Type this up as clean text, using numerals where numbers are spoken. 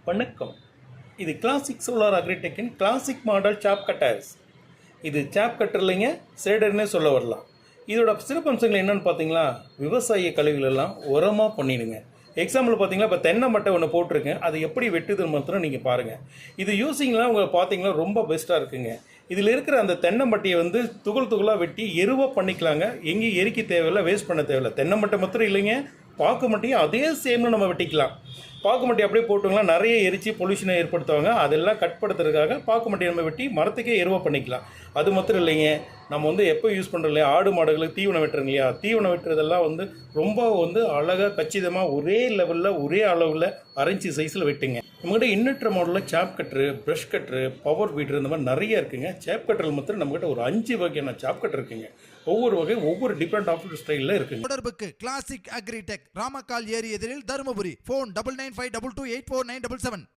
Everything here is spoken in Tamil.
வணக்கம். இது கிளாசிக் சோலார் அக்ரிடெக்கின் கிளாசிக் மாடல் சாப் கட்டர்ஸ். இது சாப் கட்டர் இல்லைங்க, சேடர்னே சொல்ல வரலாம். இதோட சிறப்பம்சங்கள் என்னென்னு பார்த்தீங்களா, விவசாய கழிவுகளெல்லாம் உரமாக பண்ணிடுங்க. எக்ஸாம்பிள் பார்த்தீங்களா, இப்போ தென்னை மட்டை ஒன்று போட்டிருக்கேன், அது எப்படி வெட்டுதுன்னு மாத்திரம் நீங்கள் பாருங்கள். இது யூஸிங்லாம் உங்களை பார்த்தீங்கன்னா ரொம்ப பெஸ்ட்டாக இருக்குங்க. இதில் இருக்கிற அந்த தென்னை மட்டையை துகள் துகளாக வெட்டி எருவாக பண்ணிக்கலாங்க. எங்கேயும் எரிக்க தேவையில்லை, வேஸ்ட் பண்ண தேவையில்லை. தென்னை மட்டை மாத்திரம் இல்லைங்க, பாக்கு மட்டையும் அதே சேமில் நம்ம வெட்டிக்கலாம். பாக்கு மட்டை அப்படியே போட்டுங்களா நிறைய எரிச்சு பொல்யூஷனை ஏற்படுத்துவாங்க. அதெல்லாம் கட்படுத்துறதுக்காக பாக்கு மட்டையை நம்ம வெட்டி மரத்துக்கே எருவாக பண்ணிக்கலாம். அது மாத்திரம் இல்லைங்க, நம்ம எப்போ யூஸ் பண்ணுறோம் இல்லையா, ஆடு மாடுகளுக்கு தீவனம் வெட்டுறோம் இல்லையா, தீவனம் வெட்டுறதெல்லாம் ரொம்ப அழகாக கச்சிதமாக ஒரே லெவலில் ஒரே அளவில் அரைஞ்சி சைஸில் வெட்டுங்க. நம்மகிட்ட இன்னற்ற மாடலில் சாப் கட்ரு, ப்ரஷ் கட்ரு, பவர் வீட்ரு இந்த மாதிரி நிறைய இருக்குங்க. சாப் கட்டரில் மாத்திரம் நம்மகிட்ட ஒரு 5 வகையான சாப் கட்டர் இருக்குங்க. ஒவ்வொரு வகை ஒவ்வொரு டிஃப்ரெண்ட் ஆஃப் ஸ்டைலில் இருக்குங்க. தொடர்புக்கு கிளாசிக் அக்ரிடெக், ராமக்கால் ஏரி எதிரில், தருமபுரி. ஃபோன் 9952284977.